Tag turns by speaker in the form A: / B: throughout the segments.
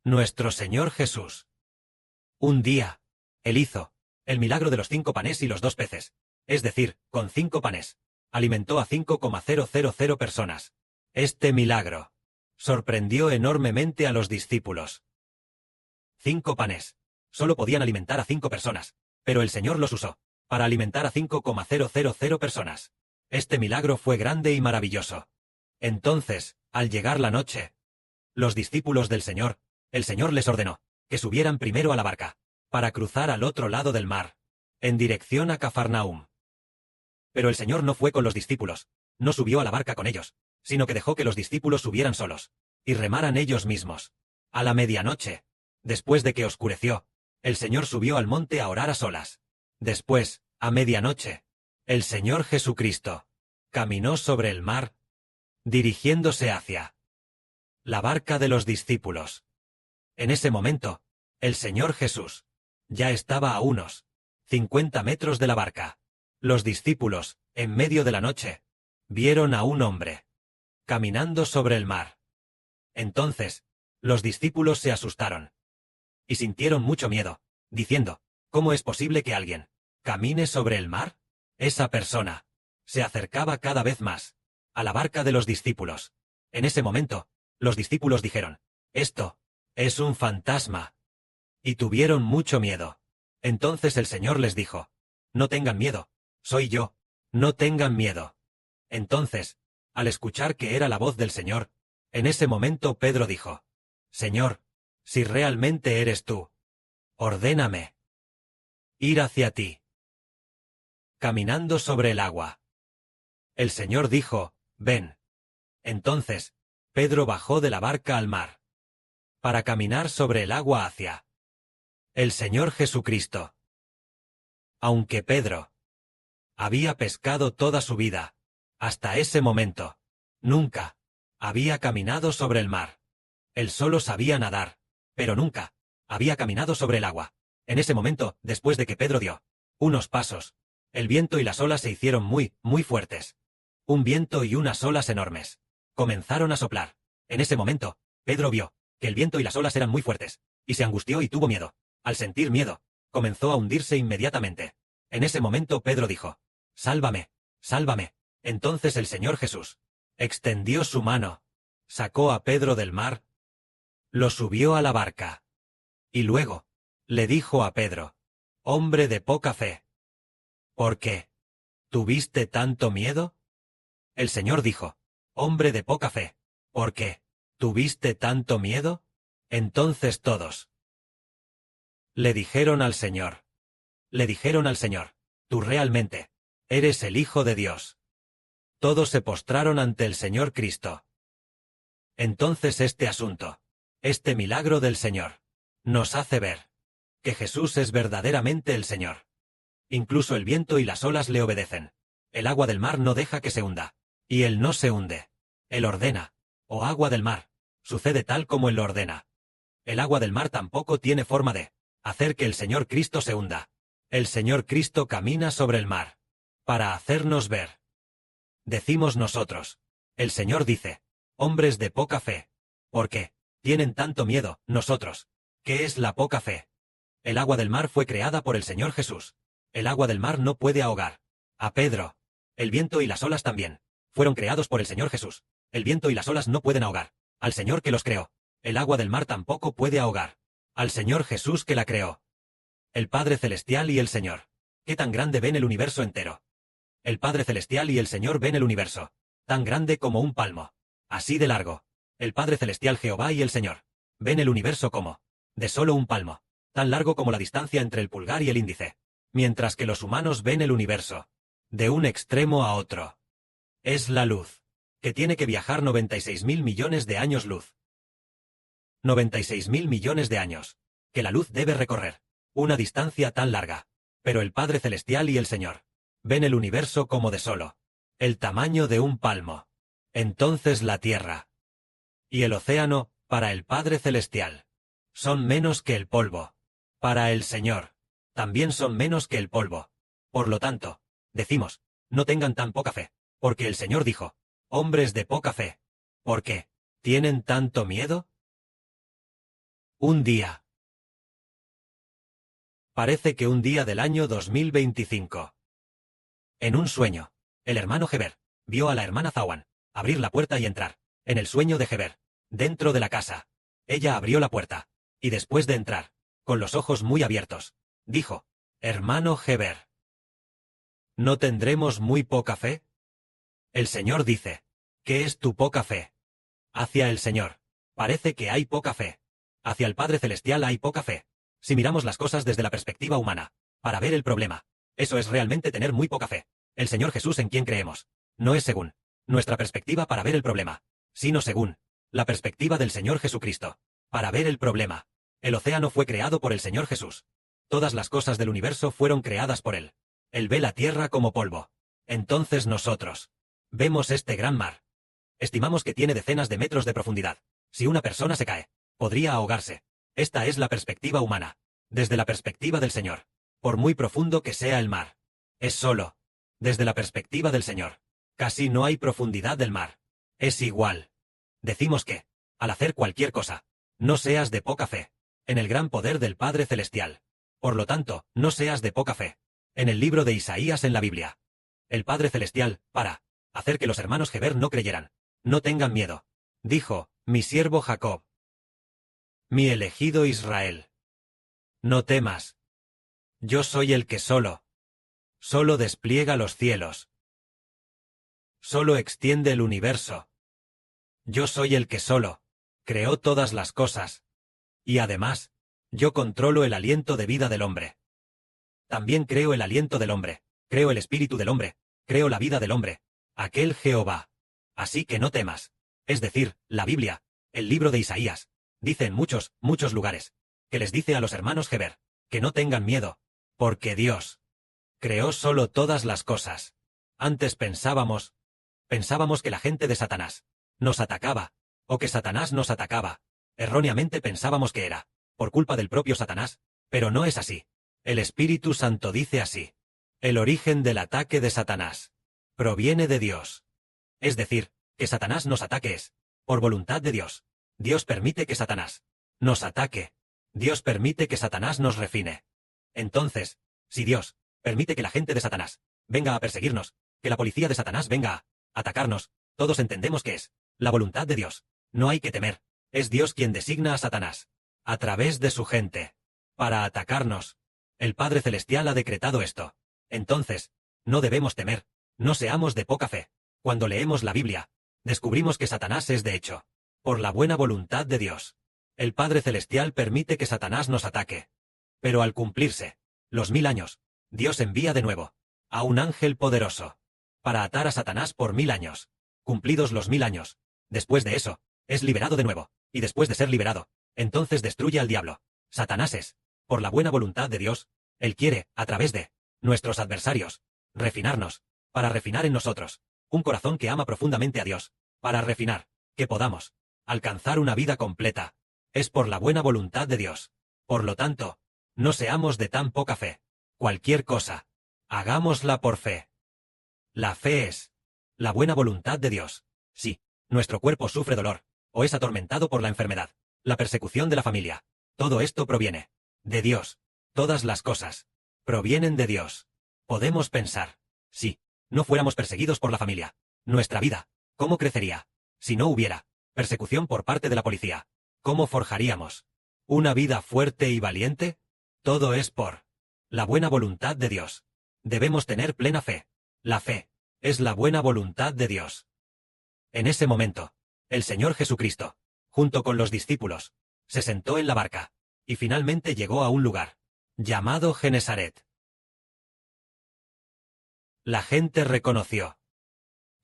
A: nuestro Señor Jesús. Un día, Él hizo el milagro de los 5 panes y los 2 peces, es decir, con 5 panes, alimentó a 5,000 personas. Este milagro sorprendió enormemente a los discípulos. 5 panes. Solo podían alimentar a 5 personas, pero el Señor los usó para alimentar a 5,000 personas. Este milagro fue grande y maravilloso. Entonces, al llegar la noche, los discípulos del Señor, el Señor les ordenó que subieran primero a la barca, para cruzar al otro lado del mar, en dirección a Cafarnaúm. Pero el Señor no fue con los discípulos, no subió a la barca con ellos, sino que dejó que los discípulos subieran solos, y remaran ellos mismos. A la medianoche, después de que oscureció, el Señor subió al monte a orar a solas. Después, a medianoche, el Señor Jesucristo caminó sobre el mar, dirigiéndose hacia la barca de los discípulos. En ese momento, el Señor Jesús ya estaba a unos 50 metros de la barca. Los discípulos, en medio de la noche, vieron a un hombre caminando sobre el mar. Entonces, los discípulos se asustaron y sintieron mucho miedo, diciendo, ¿cómo es posible que alguien camine sobre el mar? Esa persona se acercaba cada vez más a la barca de los discípulos. En ese momento, los discípulos dijeron, «Esto es un fantasma», y tuvieron mucho miedo. Entonces el Señor les dijo, «No tengan miedo, soy yo, no tengan miedo». Entonces, al escuchar que era la voz del Señor, en ese momento Pedro dijo, «Señor, si realmente eres tú, ordéname ir hacia ti, caminando sobre el agua». El Señor dijo, «Ven». Entonces, Pedro bajó de la barca al mar, para caminar sobre el agua hacia el Señor Jesucristo. Aunque Pedro había pescado toda su vida, hasta ese momento, nunca había caminado sobre el mar. Él solo sabía nadar, pero nunca había caminado sobre el agua. En ese momento, después de que Pedro dio unos pasos, el viento y las olas se hicieron muy, muy fuertes. Un viento y unas olas enormes comenzaron a soplar. En ese momento, Pedro vio que el viento y las olas eran muy fuertes, y se angustió y tuvo miedo. Al sentir miedo, comenzó a hundirse inmediatamente. En ese momento Pedro dijo, «Sálvame, sálvame». Entonces el Señor Jesús extendió su mano, sacó a Pedro del mar, lo subió a la barca, y luego le dijo a Pedro, «Hombre de poca fe, ¿por qué tuviste tanto miedo?» El Señor dijo, «Hombre de poca fe, ¿por qué tuviste tanto miedo?» Entonces todos le dijeron al Señor, «Tú realmente eres el Hijo de Dios». Todos se postraron ante el Señor Cristo. Entonces este milagro del Señor, nos hace ver que Jesús es verdaderamente el Señor. Incluso el viento y las olas le obedecen. El agua del mar no deja que se hunda, y Él no se hunde. Él ordena, «Oh agua del mar», sucede tal como Él lo ordena. El agua del mar tampoco tiene forma de hacer que el Señor Cristo se hunda. El Señor Cristo camina sobre el mar, para hacernos ver. Decimos nosotros, el Señor dice, «Hombres de poca fe, ¿por qué tienen tanto miedo?» Nosotros, ¿qué es la poca fe? El agua del mar fue creada por el Señor Jesús. El agua del mar no puede ahogar a Pedro. El viento y las olas también fueron creados por el Señor Jesús. El viento y las olas no pueden ahogar al Señor que los creó. El agua del mar tampoco puede ahogar al Señor Jesús que la creó. El Padre Celestial y el Señor, ¿qué tan grande ven el universo entero? El Padre Celestial y el Señor ven el universo, tan grande como un palmo, así de largo. El Padre Celestial Jehová y el Señor ven el universo como de solo un palmo, tan largo como la distancia entre el pulgar y el índice, mientras que los humanos ven el universo de un extremo a otro. Es la luz, que tiene que viajar 96.000 millones de años luz. 96.000 millones de años, que la luz debe recorrer una distancia tan larga. Pero el Padre Celestial y el Señor ven el universo como de solo el tamaño de un palmo. Entonces la tierra y el océano, para el Padre Celestial, son menos que el polvo. Para el Señor, también son menos que el polvo. Por lo tanto, decimos, no tengan tan poca fe, porque el Señor dijo, «Hombres de poca fe, ¿por qué tienen tanto miedo?» Un día. Parece que un día del año 2025. En un sueño, el hermano Heber vio a la hermana Zawan abrir la puerta y entrar. En el sueño de Heber, dentro de la casa. Ella abrió la puerta, y después de entrar, con los ojos muy abiertos, dijo: «Hermano Heber, ¿no tendremos muy poca fe?» El Señor dice: «¿Qué es tu poca fe?» Hacia el Señor, parece que hay poca fe. Hacia el Padre Celestial hay poca fe. Si miramos las cosas desde la perspectiva humana, para ver el problema, eso es realmente tener muy poca fe. El Señor Jesús en quien creemos, no es según nuestra perspectiva para ver el problema, sino según la perspectiva del Señor Jesucristo, para ver el problema. El océano fue creado por el Señor Jesús. Todas las cosas del universo fueron creadas por Él. Él ve la tierra como polvo. Entonces nosotros vemos este gran mar. Estimamos que tiene decenas de metros de profundidad. Si una persona se cae, podría ahogarse. Esta es la perspectiva humana. Desde la perspectiva del Señor, por muy profundo que sea el mar, es solo. Desde la perspectiva del Señor, casi no hay profundidad del mar. Es igual. Decimos que, al hacer cualquier cosa, no seas de poca fe, en el gran poder del Padre Celestial. Por lo tanto, no seas de poca fe. En el libro de Isaías en la Biblia, el Padre Celestial, para hacer que los hermanos Heber no creyeran, no tengan miedo, dijo: «Mi siervo Jacob, mi elegido Israel, no temas. Yo soy el que solo despliega los cielos. Solo extiende el universo. Yo soy el que solo creó todas las cosas. Y además, yo controlo el aliento de vida del hombre. También creo el aliento del hombre, creo el espíritu del hombre, creo la vida del hombre, aquel Jehová. Así que no temas». Es decir, la Biblia, el libro de Isaías, dice en muchos lugares, que les dice a los hermanos Heber, que no tengan miedo, porque Dios creó solo todas las cosas. Antes pensábamos que la gente de Satanás nos atacaba, o que Satanás nos atacaba. Erróneamente pensábamos que era por culpa del propio Satanás, pero no es así. El Espíritu Santo dice así: el origen del ataque de Satanás proviene de Dios. Es decir, que Satanás nos ataque es por voluntad de Dios. Dios permite que Satanás nos ataque. Dios permite que Satanás nos refine. Entonces, si Dios permite que la gente de Satanás venga a perseguirnos, que la policía de Satanás venga a atacarnos, todos entendemos que es la voluntad de Dios. No hay que temer. Es Dios quien designa a Satanás, a través de su gente, para atacarnos. El Padre Celestial ha decretado esto. Entonces, no debemos temer. No seamos de poca fe. Cuando leemos la Biblia, descubrimos que Satanás es de hecho por la buena voluntad de Dios. El Padre Celestial permite que Satanás nos ataque. Pero al cumplirse los 1000 años, Dios envía de nuevo a un ángel poderoso para atar a Satanás por 1000 años. Cumplidos los 1000 años, después de eso, es liberado de nuevo, y después de ser liberado, entonces destruye al diablo. Satanás es, por la buena voluntad de Dios, Él quiere, a través de nuestros adversarios, refinarnos, para refinar en nosotros un corazón que ama profundamente a Dios, para refinar, que podamos alcanzar una vida completa. Es por la buena voluntad de Dios. Por lo tanto, no seamos de tan poca fe. Cualquier cosa, hagámosla por fe. La fe es la buena voluntad de Dios. Si nuestro cuerpo sufre dolor, o es atormentado por la enfermedad, la persecución de la familia, todo esto proviene de Dios. Todas las cosas provienen de Dios. Podemos pensar: si no fuéramos perseguidos por la familia, nuestra vida, ¿cómo crecería? Si no hubiera persecución por parte de la policía, ¿cómo forjaríamos una vida fuerte y valiente? Todo es por la buena voluntad de Dios. Debemos tener plena fe. La fe es la buena voluntad de Dios. En ese momento, el Señor Jesucristo, junto con los discípulos, se sentó en la barca, y finalmente llegó a un lugar llamado Genesaret. La gente reconoció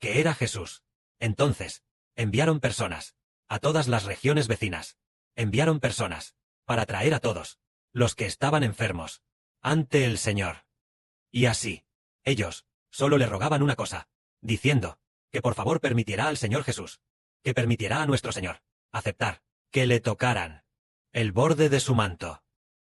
A: que era Jesús. Entonces, enviaron personas a todas las regiones vecinas. Enviaron personas para traer a todos los que estaban enfermos ante el Señor. Y así, ellos solo le rogaban una cosa, diciendo que por favor permitiera al Señor Jesús, que permitiera a nuestro Señor aceptar que le tocaran el borde de su manto.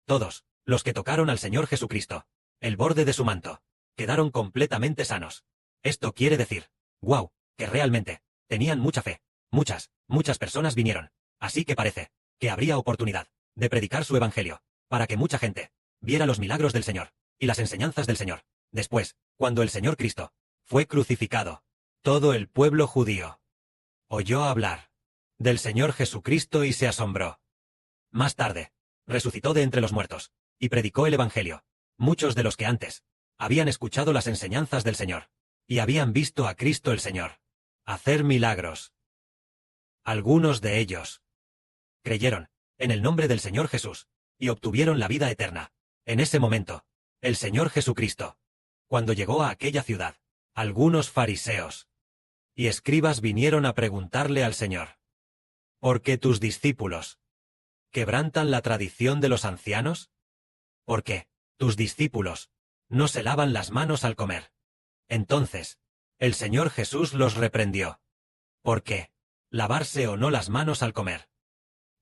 A: Todos los que tocaron al Señor Jesucristo el borde de su manto quedaron completamente sanos. Esto quiere decir, wow, que realmente tenían mucha fe. Muchas personas vinieron. Así que parece que habría oportunidad de predicar su evangelio, para que mucha gente viera los milagros del Señor y las enseñanzas del Señor. Después, cuando el Señor Cristo fue crucificado, todo el pueblo judío oyó hablar del Señor Jesucristo y se asombró. Más tarde, resucitó de entre los muertos y predicó el evangelio. Muchos de los que antes habían escuchado las enseñanzas del Señor y habían visto a Cristo el Señor hacer milagros. Algunos de ellos creyeron en el nombre del Señor Jesús y obtuvieron la vida eterna. En ese momento, el Señor Jesucristo, cuando llegó a aquella ciudad, algunos fariseos y escribas vinieron a preguntarle al Señor: ¿por qué tus discípulos quebrantan la tradición de los ancianos? ¿Por qué tus discípulos no se lavan las manos al comer? Entonces, el Señor Jesús los reprendió. ¿Por qué lavarse o no las manos al comer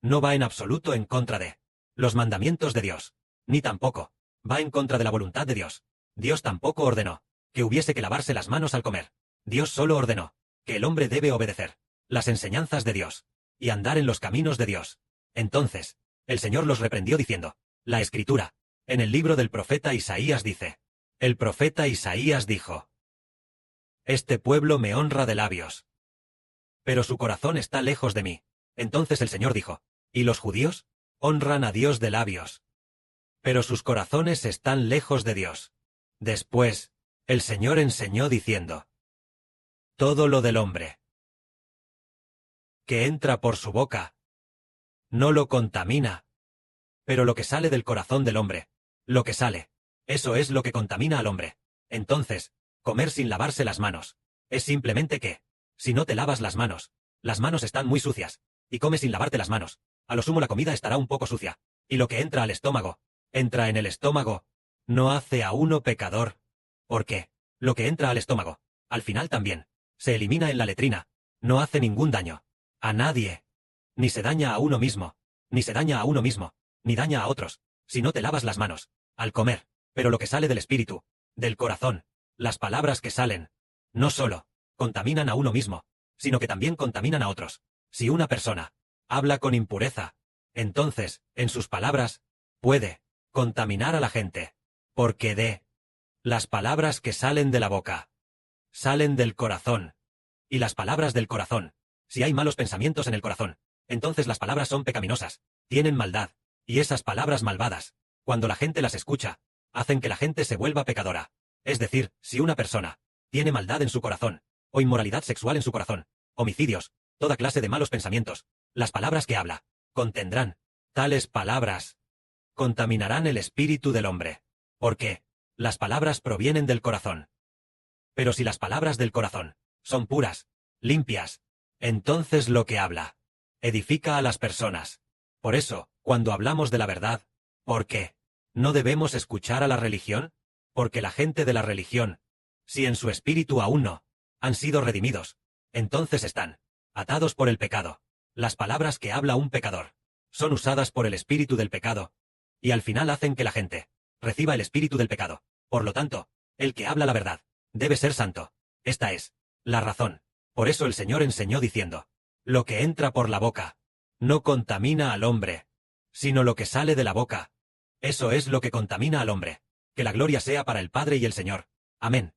A: no va en absoluto en contra de los mandamientos de Dios, ni tampoco va en contra de la voluntad de Dios? Dios tampoco ordenó que hubiese que lavarse las manos al comer. Dios solo ordenó que el hombre debe obedecer las enseñanzas de Dios y andar en los caminos de Dios. Entonces, el Señor los reprendió diciendo: la Escritura, en el libro del profeta Isaías dice, el profeta Isaías dijo: este pueblo me honra de labios, pero su corazón está lejos de mí. Entonces el Señor dijo: ¿y los judíos? Honran a Dios de labios, pero sus corazones están lejos de Dios. Después, el Señor enseñó diciendo: todo lo del hombre que entra por su boca no lo contamina, pero lo que sale del corazón del hombre, lo que sale, eso es lo que contamina al hombre. Entonces, comer sin lavarse las manos es simplemente que, si no te lavas las manos están muy sucias, y comes sin lavarte las manos, a lo sumo la comida estará un poco sucia, y lo que entra al estómago, entra en el estómago, no hace a uno pecador, porque lo que entra al estómago, al final también, se elimina en la letrina, no hace ningún daño a nadie, ni se daña a uno mismo, ni daña a otros, si no te lavas las manos al comer. Pero lo que sale del espíritu, del corazón, las palabras que salen, no solo contaminan a uno mismo, sino que también contaminan a otros. Si una persona habla con impureza, entonces, en sus palabras, puede contaminar a la gente, porque de las palabras que salen de la boca, salen del corazón, y las palabras del corazón, si hay malos pensamientos en el corazón, entonces las palabras son pecaminosas, tienen maldad, y esas palabras malvadas, cuando la gente las escucha, hacen que la gente se vuelva pecadora. Es decir, si una persona tiene maldad en su corazón, o inmoralidad sexual en su corazón, homicidios, toda clase de malos pensamientos, las palabras que habla contendrán. Tales palabras contaminarán el espíritu del hombre, porque las palabras provienen del corazón. Pero si las palabras del corazón son puras, limpias, entonces lo que habla edifica a las personas. Por eso, cuando hablamos de la verdad, ¿por qué no debemos escuchar a la religión? Porque la gente de la religión, si en su espíritu aún no han sido redimidos, entonces están atados por el pecado. Las palabras que habla un pecador son usadas por el espíritu del pecado, y al final hacen que la gente reciba el espíritu del pecado. Por lo tanto, el que habla la verdad debe ser santo. Esta es la razón. Por eso el Señor enseñó diciendo: lo que entra por la boca no contamina al hombre, sino lo que sale de la boca. Eso es lo que contamina al hombre. Que la gloria sea para el Padre y el Señor. Amén.